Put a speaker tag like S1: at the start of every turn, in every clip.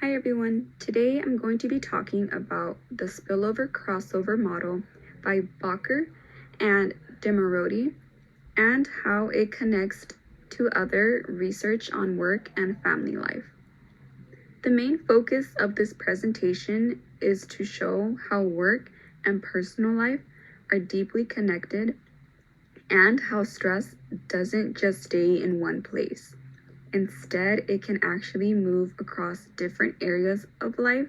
S1: Hi everyone, today I'm going to be talking about the spillover crossover model by Bakker and Demirodi and how it connects to other research on work and family life. The main focus of this presentation is to show how work and personal life are deeply connected and how stress doesn't just stay in one place. Instead, it can actually move across different areas of life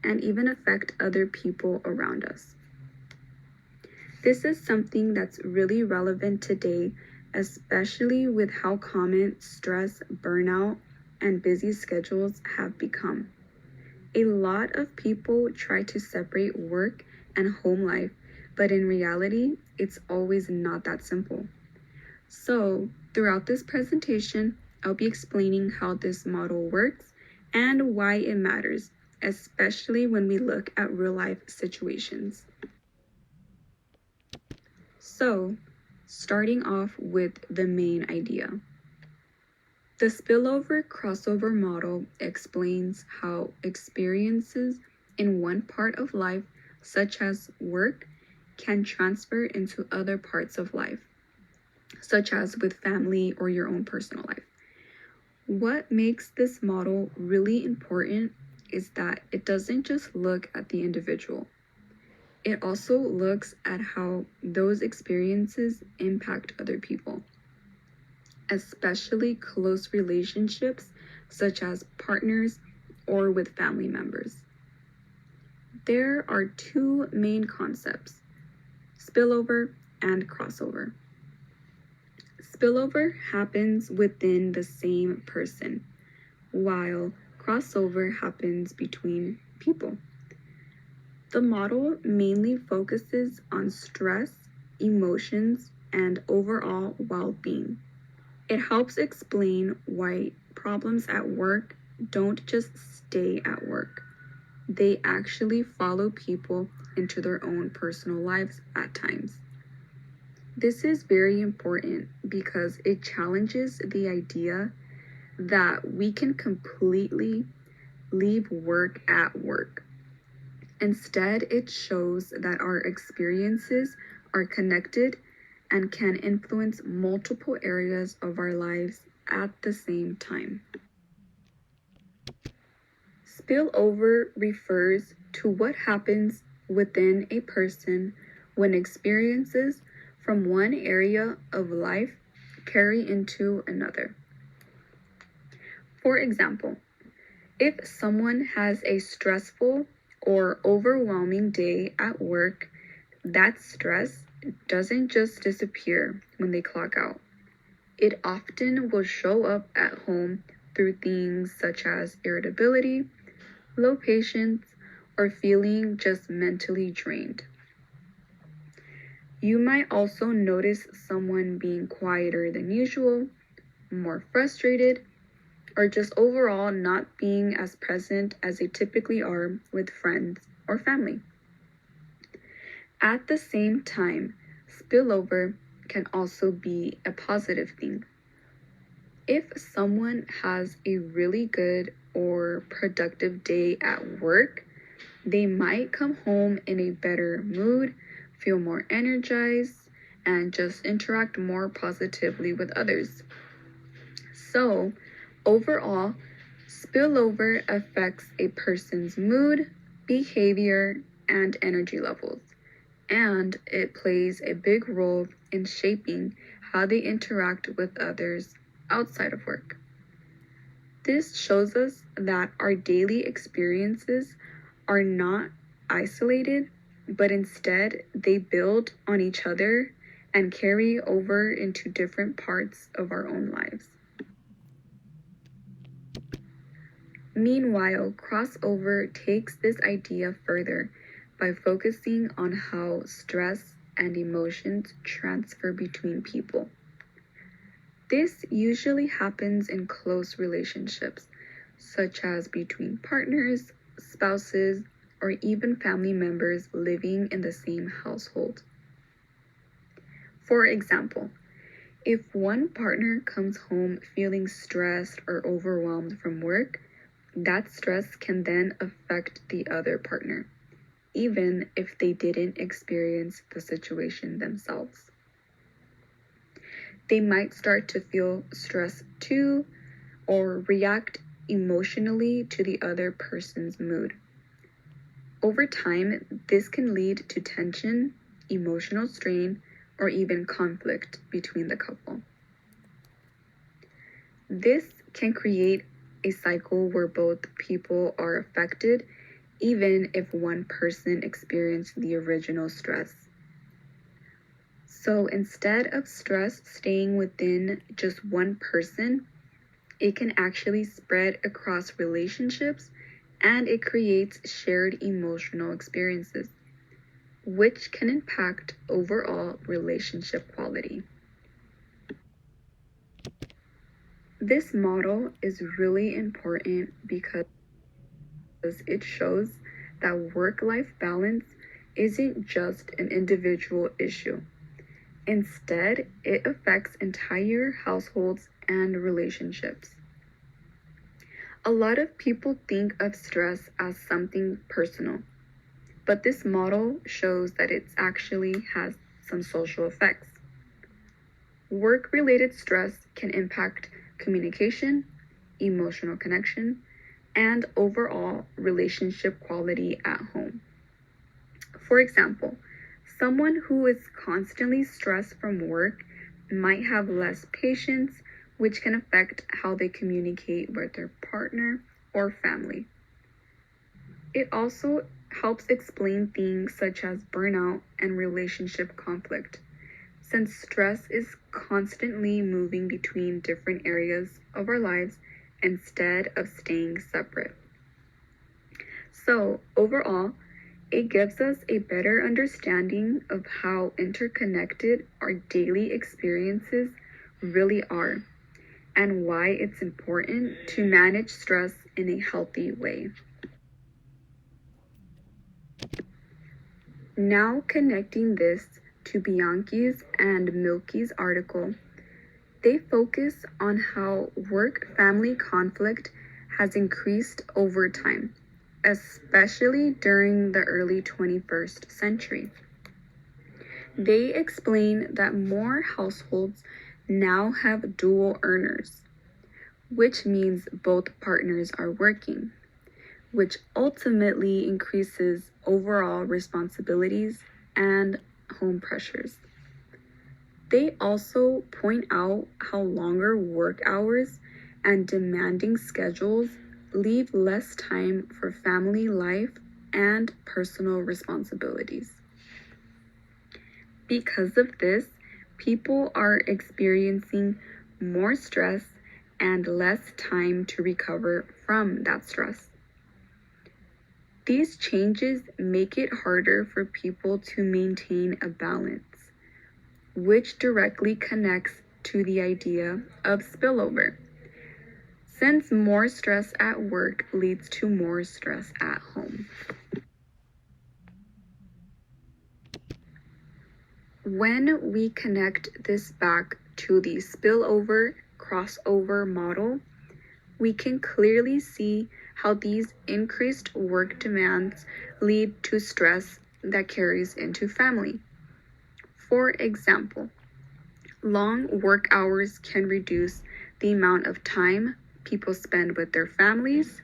S1: and even affect other people around us. This is something that's really relevant today, especially with how common stress, burnout, and busy schedules have become. A lot of people try to separate work and home life, but in reality, it's always not that simple. So, throughout this presentation, I'll be explaining how this model works and why it matters, especially when we look at real-life situations. So, starting off with the main idea. The spillover crossover model explains how experiences in one part of life, such as work, can transfer into other parts of life, such as with family or your own personal life. What makes this model really important is that it doesn't just look at the individual. It also looks at how those experiences impact other people, especially close relationships such as partners or with family members. There are two main concepts: spillover and crossover. Spillover happens within the same person, while crossover happens between people. The model mainly focuses on stress, emotions, and overall well-being. It helps explain why problems at work don't just stay at work. They actually follow people into their own personal lives at times. This is very important because it challenges the idea that we can completely leave work at work. Instead, it shows that our experiences are connected and can influence multiple areas of our lives at the same time. Spillover refers to what happens within a person when experiences from one area of life carry into another. For example, if someone has a stressful or overwhelming day at work, that stress doesn't just disappear when they clock out. It often will show up at home through things such as irritability, low patience, or feeling just mentally drained. You might also notice someone being quieter than usual, more frustrated, or just overall not being as present as they typically are with friends or family. At the same time, spillover can also be a positive thing. If someone has a really good or productive day at work, they might come home in a better mood, feel more energized, and just interact more positively with others. So, overall, spillover affects a person's mood, behavior, and energy levels, and it plays a big role in shaping how they interact with others outside of work. This shows us that our daily experiences are not isolated, but instead they build on each other and carry over into different parts of our own lives. Meanwhile, crossover takes this idea further by focusing on how stress and emotions transfer between people. This usually happens in close relationships, such as between partners, spouses, or even family members living in the same household. For example, if one partner comes home feeling stressed or overwhelmed from work, that stress can then affect the other partner, even if they didn't experience the situation themselves. They might start to feel stress too, or react emotionally to the other person's mood. Over time, this can lead to tension, emotional strain, or even conflict between the couple. This can create a cycle where both people are affected, even if one person experienced the original stress. So instead of stress staying within just one person, it can actually spread across relationships, and it creates shared emotional experiences, which can impact overall relationship quality. This model is really important because it shows that work-life balance isn't just an individual issue. Instead, it affects entire households and relationships. A lot of people think of stress as something personal, but this model shows that it actually has some social effects. Work-related stress can impact communication, emotional connection, and overall relationship quality at home. For example, someone who is constantly stressed from work might have less patience, which can affect how they communicate with their partner or family. It also helps explain things such as burnout and relationship conflict, since stress is constantly moving between different areas of our lives instead of staying separate. So, overall, it gives us a better understanding of how interconnected our daily experiences really are, and why it's important to manage stress in a healthy way. Now, connecting this to Bianchi's and Milky's article, they focus on how work-family conflict has increased over time, especially during the early 21st century. They explain that more households now have dual earners, which means both partners are working, which ultimately increases overall responsibilities and home pressures. They also point out how longer work hours and demanding schedules leave less time for family life and personal responsibilities. Because of this, people are experiencing more stress and less time to recover from that stress. These changes make it harder for people to maintain a balance, which directly connects to the idea of spillover, since more stress at work leads to more stress at home. When we connect this back to the spillover crossover model, we can clearly see how these increased work demands lead to stress that carries into family. For example, long work hours can reduce the amount of time people spend with their families,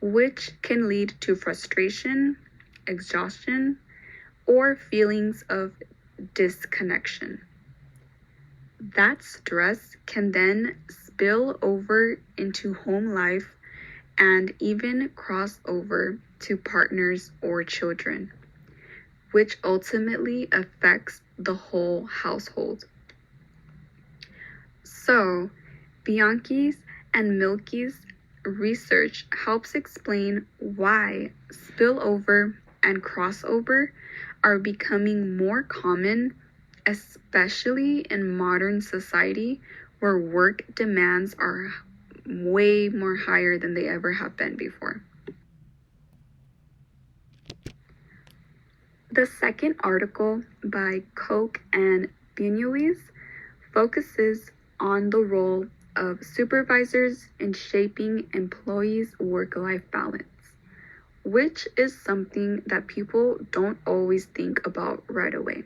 S1: which can lead to frustration, exhaustion, or feelings of disconnection. That stress can then spill over into home life and even cross over to partners or children, which ultimately affects the whole household. So, Bianchi's and Milky's research helps explain why spillover and crossover are becoming more common, especially in modern society where work demands are way more higher than they ever have been before. The second article by Koch and Benoist focuses on the role of supervisors in shaping employees' work-life balance, which is something that people don't always think about right away.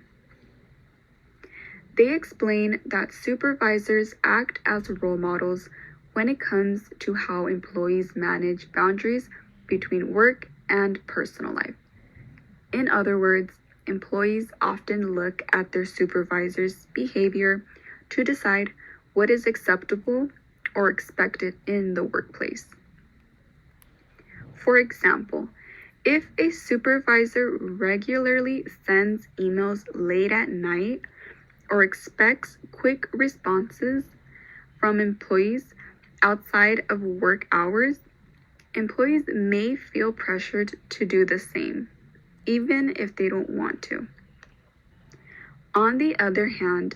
S1: They explain that supervisors act as role models when it comes to how employees manage boundaries between work and personal life. In other words, employees often look at their supervisor's behavior to decide what is acceptable or expected in the workplace. For example, if a supervisor regularly sends emails late at night or expects quick responses from employees outside of work hours, employees may feel pressured to do the same, even if they don't want to. On the other hand,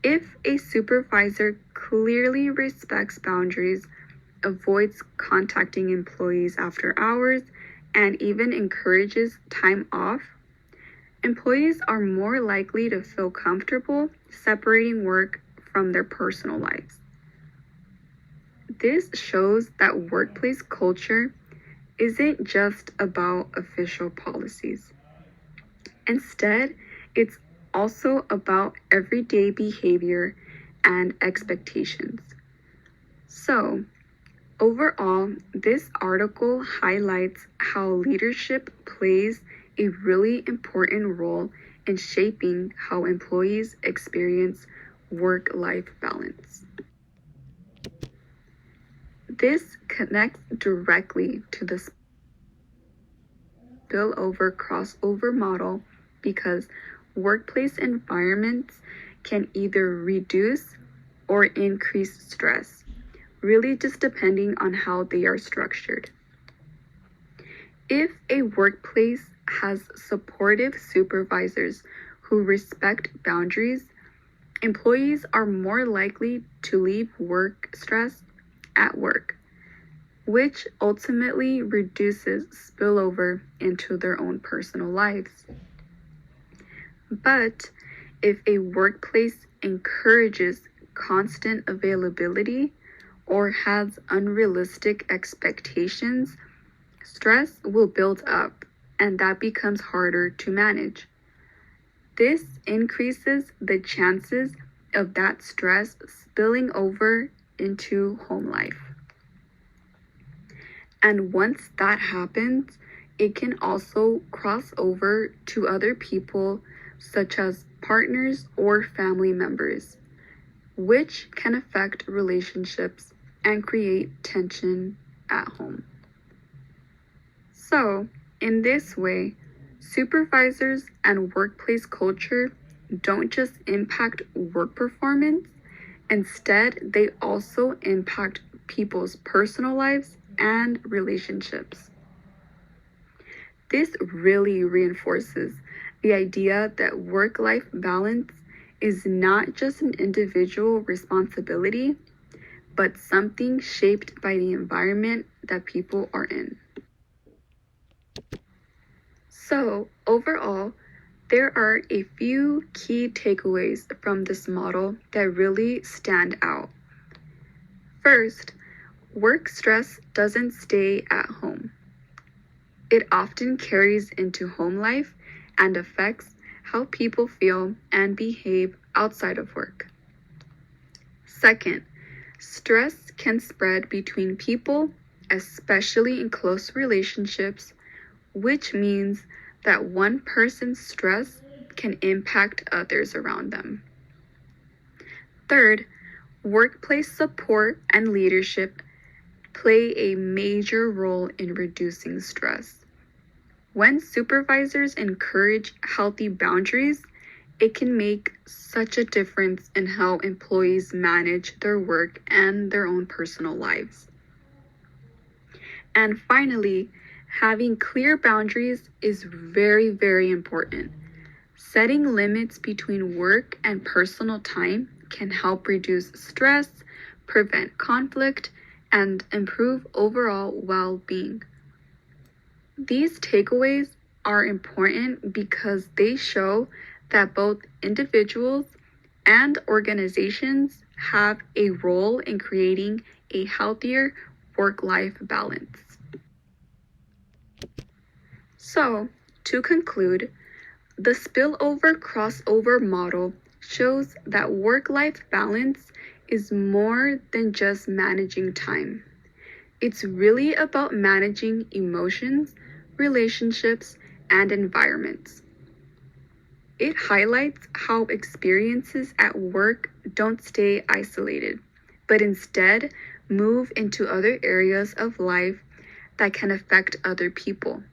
S1: if a supervisor clearly respects boundaries, avoids contacting employees after hours, and even encourages time off, employees are more likely to feel comfortable separating work from their personal lives. This shows that workplace culture isn't just about official policies. Instead, it's also about everyday behavior and expectations. So, overall, this article highlights how leadership plays a really important role in shaping how employees experience work-life balance. This connects directly to the spillover crossover model because workplace environments can either reduce or increase stress, really just depending on how they are structured. If a workplace has supportive supervisors who respect boundaries, employees are more likely to leave work stress at work, which ultimately reduces spillover into their own personal lives. But if a workplace encourages constant availability or has unrealistic expectations, stress will build up and that becomes harder to manage. This increases the chances of that stress spilling over into home life. And once that happens, it can also cross over to other people, such as partners or family members, which can affect relationships and create tension at home. So, in this way, supervisors and workplace culture don't just impact work performance, instead, they also impact people's personal lives and relationships. This really reinforces the idea that work-life balance is not just an individual responsibility, but something shaped by the environment that people are in. So, overall, there are a few key takeaways from this model that really stand out. First, work stress doesn't stay at home. It often carries into home life and affects how people feel and behave outside of work. Second, stress can spread between people, especially in close relationships, which means that one person's stress can impact others around them. Third, workplace support and leadership play a major role in reducing stress. When supervisors encourage healthy boundaries, it can make such a difference in how employees manage their work and their own personal lives. And finally, having clear boundaries is very, very important. Setting limits between work and personal time can help reduce stress, prevent conflict, and improve overall well-being. These takeaways are important because they show that both individuals and organizations have a role in creating a healthier work-life balance. So, to conclude, the spillover crossover model shows that work-life balance is more than just managing time. It's really about managing emotions, relationships, and environments. It highlights how experiences at work don't stay isolated, but instead move into other areas of life that can affect other people.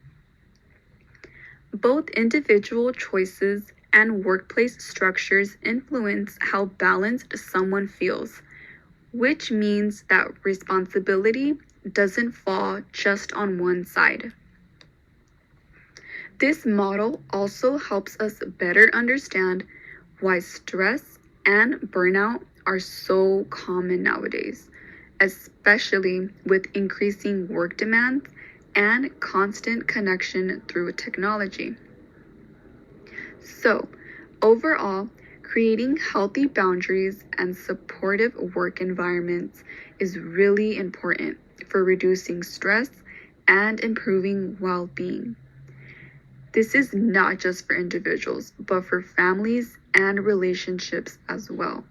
S1: Both individual choices and workplace structures influence how balanced someone feels, which means that responsibility doesn't fall just on one side. This model also helps us better understand why stress and burnout are so common nowadays, especially with increasing work demands and constant connection through technology. So, overall, creating healthy boundaries and supportive work environments is really important for reducing stress and improving well-being. This is not just for individuals, but for families and relationships as well.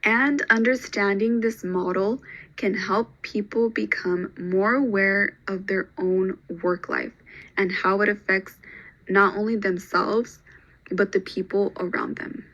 S1: And understanding this model can help people become more aware of their own work life and how it affects not only themselves, but the people around them.